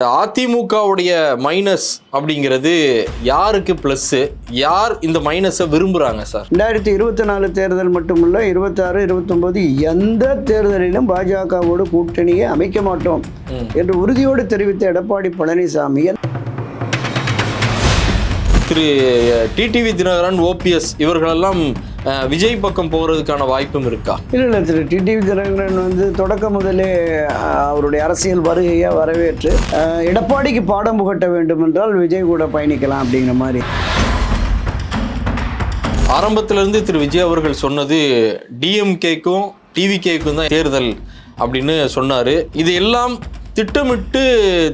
அதிமுகவுடைய மைனஸ் அப்படிங்கிறது யாருக்கு பிளஸ், யார் இந்த மைனஸை விரும்புறாங்க சார்? 2024 தேர்தல் மட்டுமல்ல, 26, 29 எந்த தேர்தலிலும் பாஜகவோடு கூட்டணியை அமைக்க மாட்டோம் என்று உறுதியோடு தெரிவித்த எடப்பாடி பழனிசாமி திரு டிடிவி தினகரன், ஓபிஎஸ் இவர்களெல்லாம் விஜய் பக்கம் போகிறதுக்கான வாய்ப்பும் இருக்கா? இல்லை, திரு டிடிவி தினகரன் தொடக்க முதலே அவருடைய அரசியல் வருகையை வரவேற்று எடப்பாடிக்கு பாடம் புகட்ட வேண்டும் என்றால் விஜய் கூட பயணிக்கலாம் அப்படிங்கிற மாதிரி. ஆரம்பத்திலிருந்து திரு விஜய் அவர்கள் சொன்னது டிஎம்கேக்கும் டிவிகேக்கும் தான் தேர்தல் அப்படின்னு சொன்னார். இது எல்லாம் திட்டமிட்டு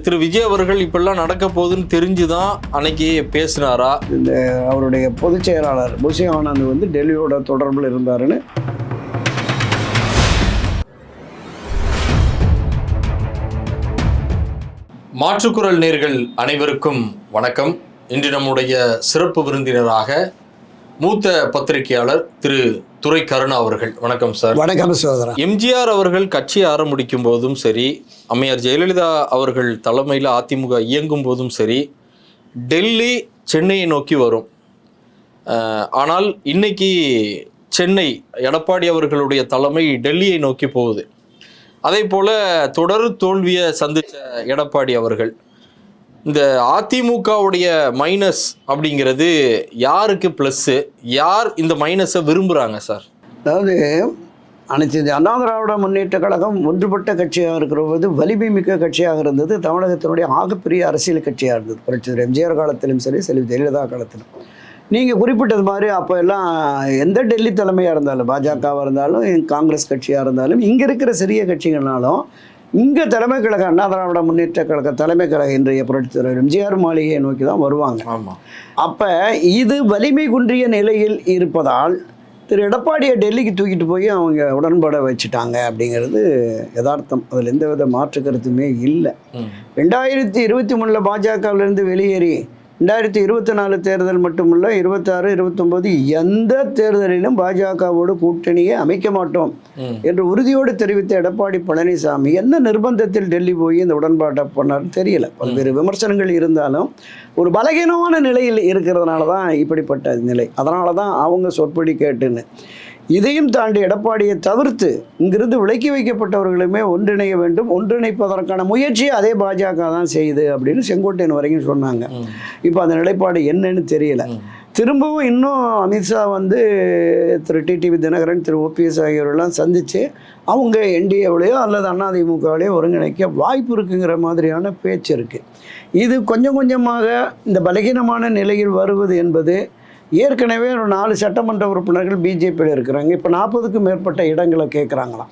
திரு விஜய் அவர்கள் இப்பெல்லாம் நடக்க போகுதுன்னு தெரிஞ்சுதான் அன்னைக்கு பேசினாரா? இந்த அவருடைய பொதுச் செயலாளர் புஷி ஆனந்த் டெல்லியோட தொடர்பில் இருந்தாருன்னு. மாற்றுக்குரல் நேயர்கள் அனைவருக்கும் வணக்கம். இன்று நம்முடைய சிறப்பு விருந்தினராக மூத்த பத்திரிகையாளர் திரு துரை கருணா அவர்கள். வணக்கம் சார். வணக்கம் சகோதரா. எம்ஜிஆர் அவர்கள் கட்சி ஆரம்பிக்கும் போதும் சரி, அம்மையார் ஜெயலலிதா அவர்கள் தலைமையில் அதிமுக இயங்கும் போதும் சரி, டெல்லி சென்னையை நோக்கி வரும். ஆனால் இன்னைக்கு சென்னை எடப்பாடி அவர்களுடைய தலைமை டெல்லியை நோக்கி போகுது. அதே போல தொடர் தோல்வியை சந்தித்த எடப்பாடி அவர்கள் இந்த அதிமுகவுடைய மைனஸ் அப்படிங்கிறது யாருக்கு ப்ளஸ்ஸு, யார் இந்த மைனஸை விரும்புகிறாங்க சார்? அதாவது அனைத்து அண்ணா திராவிட முன்னேற்ற கழகம் ஒன்றுபட்ட கட்சியாக இருக்கிற போது வலிமை மிக்க கட்சியாக இருந்தது. தமிழகத்தினுடைய ஆகப்பெரிய அரசியல் கட்சியாக இருந்தது. புரட்சி எம்ஜிஆர் காலத்திலும் சரி, செல்வி ஜெயலலிதா காலத்திலும். நீங்கள் குறிப்பிட்டது மாதிரி அப்போ எல்லாம் எந்த டெல்லி தலைமையாக இருந்தாலும், பாஜகவாக இருந்தாலும், காங்கிரஸ் கட்சியாக இருந்தாலும், இங்கே இருக்கிற சிறிய கட்சிகள்னாலும் இங்கே தலைமை கழகம் அண்ணா திராவிட முன்னேற்ற கழக தலைமை கழகம் இன்றைய புரட்சி எம்ஜிஆர் மாளிகையை நோக்கி தான் வருவாங்க. ஆமாம். அப்போ இது வலிமை குன்றிய நிலையில் இருப்பதால் திரு எடப்பாடியை டெல்லிக்கு தூக்கிட்டு போய் அவங்க உடன்பட வச்சுட்டாங்க அப்படிங்கிறது யதார்த்தம். அதில் எந்தவித மாற்று கருத்துமே இல்லை. 2023 பாஜகவிலிருந்து வெளியேறி 2024 தேர்தல் மட்டுமல்ல, 26, 29 எந்த தேர்தலிலும் பாஜகவோடு கூட்டணியை அமைக்க மாட்டோம் என்று உறுதியோடு தெரிவித்த எடப்பாடி பழனிசாமி என்ன நிர்பந்தத்தில் டெல்லி போய் இந்த உடன்பாட்டை பண்ணார்னு தெரியல. பல்வேறு விமர்சனங்கள் இருந்தாலும் ஒரு பலகீனமான நிலையில் இருக்கிறதுனால தான் இப்படிப்பட்ட நிலை. அதனால தான் அவங்க சொற்படி கேட்டுன்னு. இதையும் தாண்டி எடப்பாடியை தவிர்த்து இங்கிருந்து விலக்கி வைக்கப்பட்டவர்களுமே ஒன்றிணைய வேண்டும், ஒன்றிணைப்பதற்கான முயற்சியை அதே பாஜக தான் செய்யுது அப்படின்னு செங்கோட்டையன் வரைக்கும் சொன்னாங்க. இப்போ அந்த நிலைப்பாடு என்னன்னு தெரியல. திரும்பவும் இன்னும் அமித்ஷா திரு டிடிவி தினகரன், திரு ஓபிஎஸ் ஆகியோரெல்லாம் சந்தித்து அவங்க என்டிஏவிலையோ அல்லது அதிமுகவிலையோ ஒருங்கிணைக்க வாய்ப்பு இருக்குங்கிற மாதிரியான பேச்சு இருக்குது. இது கொஞ்சம் கொஞ்சமாக இந்த பலகீனமான நிலையில் வருவது என்பது ஏற்கனவே ஒரு 4 சட்டமன்ற உறுப்பினர்கள் பிஜேபியில் இருக்கிறாங்க. இப்போ 40க்கும் மேற்பட்ட இடங்களை கேட்குறாங்களாம்.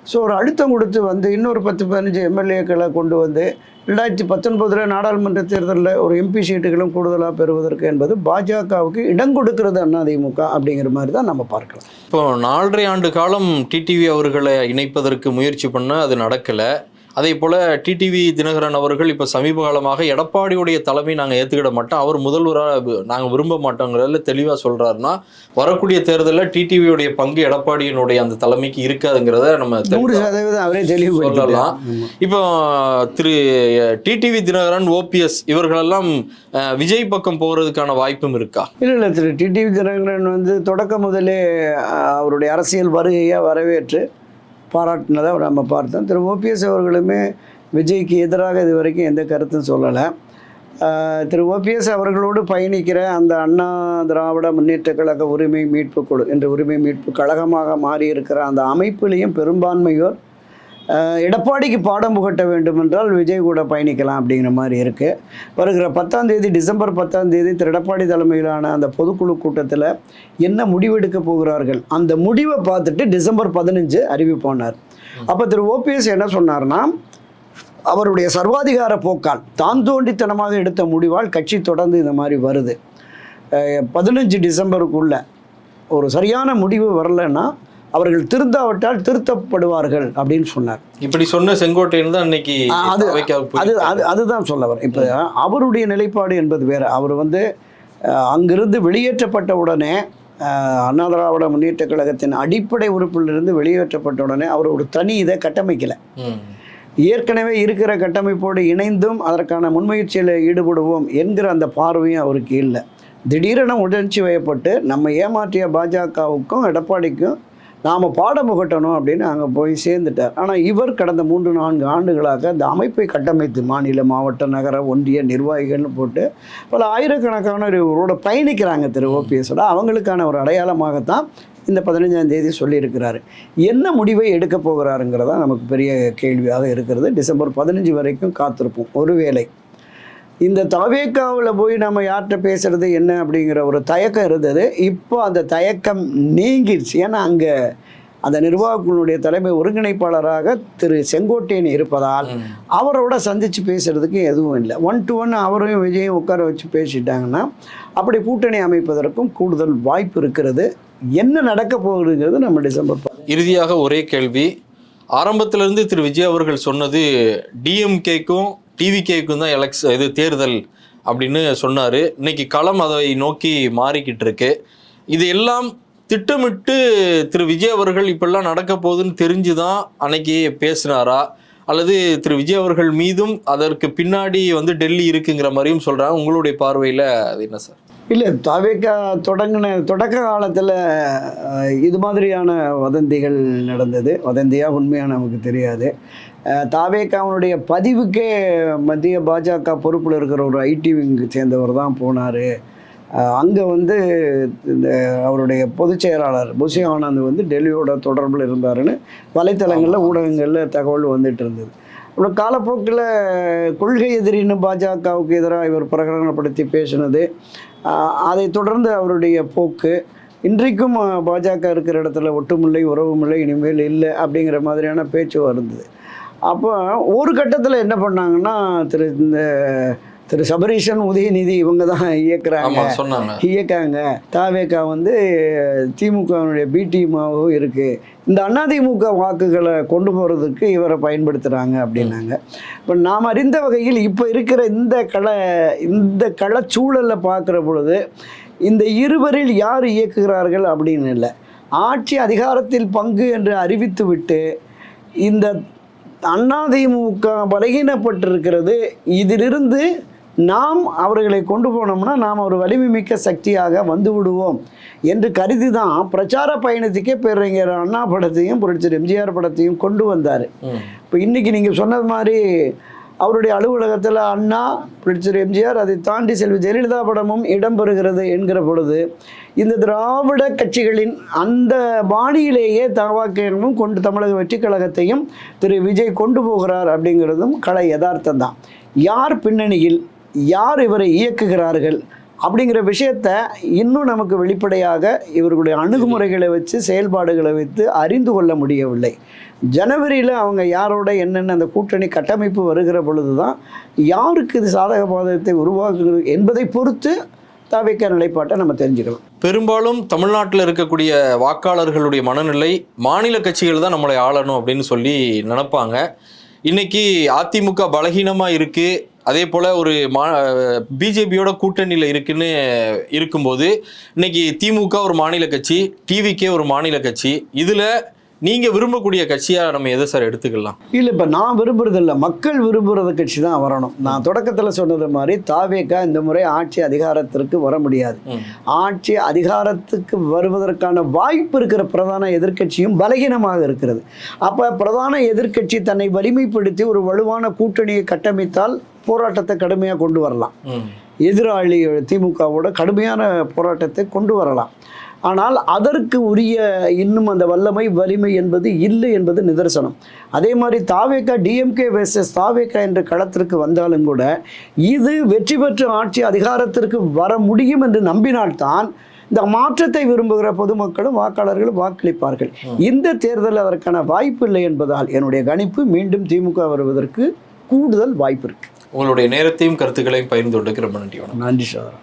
ஸோ ஒரு அழுத்தம் கொடுத்து இன்னொரு 10-15 எம்எல்ஏக்களை கொண்டு 2019 நாடாளுமன்ற தேர்தலில் ஒரு எம்பி சீட்டுகளும் கூடுதலாக பெறுவதற்கு என்பது பாஜகவுக்கு இடம் கொடுக்கிறது அதிமுக அப்படிங்கிற மாதிரி தான் நம்ம பார்க்கலாம். இப்போ 4.5 ஆண்டு காலம் டிடிவி அவர்களை இணைப்பதற்கு முயற்சி பண்ண அது நடக்கலை. அதே போல் டிடிவி தினகரன் அவர்கள் இப்போ சமீப காலமாக எடப்பாடியுடைய தலைமை நாங்கள் ஏற்றுக்கிட மாட்டோம், அவர் முதல்வராக நாங்கள் விரும்ப மாட்டோங்கிறதுல தெளிவாக சொல்கிறாருன்னா, வரக்கூடிய தேர்தலில் டிடிவியுடைய பங்கு எடப்பாடியினுடைய அந்த தலைமைக்கு இருக்காதுங்கிறத நம்ம 100% அவரே தெளிவு சொல்லலாம். இப்போ திரு டிடிவி தினகரன், ஓபிஎஸ் இவர்களெல்லாம் விஜய் பக்கம் போகிறதுக்கான வாய்ப்பும் இருக்கா? இல்லை, திரு டிடிவி தினகரன் தொடக்க முதலே அவருடைய அரசியல் வருகையை வரவேற்று பாராட்டினதை நம்ம பார்த்தோம். திரு ஓபிஎஸ் அவர்களுமே விஜய்க்கு எதிராக இது வரைக்கும் எந்த கருத்தும் சொல்லலை. திரு ஓபிஎஸ் அவர்களோடு பயணிக்கிற அந்த அண்ணா திராவிட முன்னேற்ற கழக உரிமை மீட்பு குழு என்ற உரிமை மீட்பு கழகமாக மாறியிருக்கிற அந்த அமைப்பிலையும் பெரும்பான்மையோர் எடப்பாடிக்கு பாடம் புகட்ட வேண்டும் என்றால் விஜய் கூட பயணிக்கலாம் அப்படிங்கிற மாதிரி இருக்குது. வருகிற 10ஆம் தேதி, டிசம்பர் 10ஆம் தேதி திரு எடப்பாடி தலைமையிலான அந்த பொதுக்குழு கூட்டத்தில் என்ன முடிவெடுக்க போகிறார்கள், அந்த முடிவை பார்த்துட்டு டிசம்பர் 15 அறிவிப்பானார். அப்போ திரு ஓபிஎஸ் என்ன சொன்னார்னா, அவருடைய சர்வாதிகார போக்கால், தான் தோண்டித்தனமாக எடுத்த முடிவால் கட்சி தொடர்ந்து இந்த மாதிரி வருது. 15 டிசம்பருக்குள்ள ஒரு சரியான முடிவு வரலைன்னா அவர்கள் திருந்தாவிட்டால் திருத்தப்படுவார்கள் அப்படின்னு சொன்னார். இப்படி சொன்ன செங்கோட்டையன் தான் இன்னைக்கு அதுதான் சொல்ல வர. இப்போ அவருடைய நிலைப்பாடு என்பது வேறு. அவர் அங்கிருந்து வெளியேற்றப்பட்ட உடனே அண்ணா திராவிட முன்னேற்ற கழகத்தின் அடிப்படை உறுப்பிலிருந்து வெளியேற்றப்பட்ட உடனே அவர் ஒரு தனி இதை கட்டமைக்கலை. ஏற்கனவே இருக்கிற கட்டமைப்போடு இணைந்தும் அதற்கான முன்முயற்சியில் ஈடுபடுவோம் என்கிற அந்த பார்வையும் அவருக்கு இல்லை. திடீரென உணர்ச்சி வயப்பட்டு நம்ம ஏமாற்றிய பாஜகவுக்கும் எடப்பாடிக்கும் நாம் பாடம் புகட்டணும் அப்படின்னு அங்கே போய் சேர்ந்துட்டார். ஆனால் இவர் கடந்த 3-4 ஆண்டுகளாக இந்த அமைப்பை கட்டமைத்து மாநில, மாவட்ட, நகர, ஒன்றிய நிர்வாகிகள்னு போட்டு பல ஆயிரக்கணக்கான இவரோட பயணிக்கிறாங்க திரு ஓபிஎஸோட. அவங்களுக்கான ஒரு அடையாளமாகத்தான் இந்த 15ஆம் தேதி சொல்லியிருக்கிறாரு. என்ன முடிவை எடுக்க போகிறாருங்கிறதா நமக்கு பெரிய கேள்வியாக இருக்கிறது. டிசம்பர் 15 வரைக்கும் காத்திருப்போம். ஒருவேளை இந்த தவேகாவில் போய் நம்ம யார்கிட்ட பேசுகிறது என்ன அப்படிங்கிற ஒரு தயக்கம் இருந்தது. இப்போ அந்த தயக்கம் நீங்கிடுச்சு. ஏன்னா அங்கே அந்த நிர்வாகங்களுடைய தலைமை ஒருங்கிணைப்பாளராக திரு செங்கோட்டையன் இருப்பதால் அவரோட சந்தித்து பேசுகிறதுக்கு எதுவும் இல்லை. 1-to-1 அவரையும் விஜயும் உட்கார வச்சு பேசிட்டாங்கன்னா அப்படி கூட்டணி அமைப்பதற்கும் கூடுதல் வாய்ப்பு இருக்கிறது. என்ன நடக்க போகுதுங்கிறது நம்ம டிசம்பர். இறுதியாக ஒரே கேள்வி. ஆரம்பத்திலிருந்து திரு விஜய் அவர்கள் சொன்னது டிஎம்கேக்கும் டிவிகேக்கும் தான் இது தேர்தல் அப்படின்னு சொன்னார். இன்னைக்கு களம் அதை நோக்கி மாறிக்கிட்டு இருக்கு. இது எல்லாம் திட்டமிட்டு திரு விஜய் அவர்கள் இப்பெல்லாம் நடக்க போகுதுன்னு தெரிஞ்சுதான் அன்னைக்கு பேசினாரா, அல்லது திரு விஜய் அவர்கள் மீதும் அதற்கு பின்னாடி டெல்லி இருக்குங்கிற மாதிரியும் சொல்றாங்க. உங்களுடைய பார்வையில் அது என்ன சார்? இல்லை, தவேகா தொடக்க காலத்தில் இது மாதிரியான வதந்திகள் நடந்தது. வதந்தியாக உண்மையாக நமக்கு தெரியாது. தவேகாவுடைய பதிவுக்கே மத்திய பாஜக பொறுப்பில் இருக்கிற ஒரு ஐடி விங்கு சேர்ந்தவர் தான் போனார். அங்கே இந்த அவருடைய பொதுச் செயலாளர் புஷி ஆனந்த் டெல்லியோட தொடர்பில் இருந்தாருன்னு வலைத்தளங்களில் ஊடகங்களில் தகவல் வந்துட்டு இருந்தது. அப்புறம் காலப்போக்கில் கொள்கை எதிரின்னு பாஜகவுக்கு எதிராக இவர் பிரகடனப்படுத்தி பேசினது, அதை தொடர்ந்து அவருடைய போக்கு இன்றைக்கும் பாஜக இருக்கிற இடத்துல ஒட்டுமில்லை, உறவுமில்லை, இனிமேல் இல்லை அப்படிங்கிற மாதிரியான பேச்சு வருந்தது. அப்போ ஒரு கட்டத்தில் என்ன பண்ணாங்கன்னா திரு சபரீஷன், உதயநிதி இவங்க தான் இயக்காங்க. தவேகா திமுகவுடைய பி டீமாகவும் இருக்குது. இந்த அதிமுக வாக்குகளை கொண்டு போகிறதுக்கு இவரை பயன்படுத்துகிறாங்க அப்படின்னாங்க. இப்போ நாம் அறிந்த வகையில் இப்போ இருக்கிற இந்த களச்சூழலில் பார்க்குற பொழுது இந்த இருவரில் யார் இயக்குகிறார்கள் அப்படின்னு இல்லை. ஆட்சி அதிகாரத்தில் பங்கு என்று அறிவித்து விட்டு இந்த அதிமுக பலகீனப்பட்டிருக்கிறது. இதிலிருந்து நாம் அவர்களை கொண்டு போனோம்னா நாம் ஒரு வலிமை மிக்க சக்தியாக வந்து விடுவோம் என்று கருதி தான் பிரச்சார பயணத்துக்கே பேரறிஞர் அண்ணா படத்தையும் புரட்சியர் எம்ஜிஆர் படத்தையும் கொண்டு வந்தார். இப்போ இன்றைக்கி நீங்கள் சொன்னது மாதிரி அவருடைய அலுவலகத்தில் அண்ணா, புரட்சியர் எம்ஜிஆர், அதை தாண்டி செல்வி ஜெயலலிதா படமும் இடம்பெறுகிறது என்கிற பொழுது இந்த திராவிட கட்சிகளின் அந்த பாணியிலேயே தவாக்கமும் கொண்டு தமிழக வெற்றி கழகத்தையும் திரு விஜய் கொண்டு போகிறார் அப்படிங்கிறதும் கலை யதார்த்தம் தான். யார் பின்னணியில் யார் இவரை இயக்குகிறார்கள் அப்படிங்கிற விஷயத்தை இன்னும் நமக்கு வெளிப்படையாக இவர்களுடைய அணுகுமுறைகளை வச்சு செயல்பாடுகளை வைத்து அறிந்து கொள்ள முடியவில்லை. ஜனவரியில் அவங்க யாரோட என்னென்ன அந்த கூட்டணி கட்டமைப்பு வருகிற பொழுது தான் யாருக்கு இது சாதக பாதகத்தை உருவாக்குகிறது என்பதை பொறுத்து தவேகா நிலைப்பாட்டை நம்ம தெரிஞ்சுக்கலாம். பெரும்பாலும் தமிழ்நாட்டில் இருக்கக்கூடிய வாக்காளர்களுடைய மனநிலை மாநில கட்சிகள் தான் நம்மளை ஆளணும் அப்படின்னு சொல்லி நினைப்பாங்க. இன்னைக்கு அதிமுக பலகீனமாக இருக்குது, அதே போல் ஒரு பிஜேபியோட கூட்டணியில் இருக்கும்போது இன்னைக்கு திமுக ஒரு மாநில கட்சி, டிவிகே ஒரு மாநில கட்சி. இதில் நீங்கள் விரும்பக்கூடிய கட்சியாக நம்ம எதை சார் எடுத்துக்கலாம்? இல்லை, இப்போ நான் விரும்புறதில்லை, மக்கள் விரும்புகிற கட்சி தான் வரணும். நான் தொடக்கத்தில் சொன்னது மாதிரி தவேகா இந்த முறை ஆட்சி அதிகாரத்திற்கு வர முடியாது. ஆட்சி அதிகாரத்துக்கு வருவதற்கான வாய்ப்பு இருக்கிற பிரதான எதிர்க்கட்சியும் பலகீனமாக இருக்கிறது. அப்போ பிரதான எதிர்க்கட்சி தன்னை வலிமைப்படுத்தி ஒரு வலுவான கூட்டணியை கட்டமைத்தால் போராட்டத்தை கடுமையாக கொண்டு வரலாம். எதிராளி திமுகவோட கடுமையான போராட்டத்தை கொண்டு வரலாம். ஆனால் அதற்கு உரிய இன்னும் அந்த வலிமை என்பது இல்லை என்பது நிதர்சனம். அதே மாதிரி தவேகா டிஎம்கே வெர்சஸ் தவேகா என்ற களத்திற்கு வந்தாலும் கூட இது வெற்றி பெற்று ஆட்சி அதிகாரத்திற்கு வர முடியும் என்று நம்பினால்தான் இந்த மாற்றத்தை விரும்புகிற பொதுமக்களும் வாக்காளர்களும் வாக்களிப்பார்கள். இந்த தேர்தல் அதற்கான வாய்ப்பு இல்லை என்பதால் என்னுடைய கணிப்பு மீண்டும் திமுக வருவதற்கு கூடுதல் வாய்ப்பு இருக்கு. உங்களுடைய நேரத்தையும் கருத்துக்களையும் பகிர்ந்து கொண்டதுக்கு ரொம்ப நன்றி. நன்றி சார்.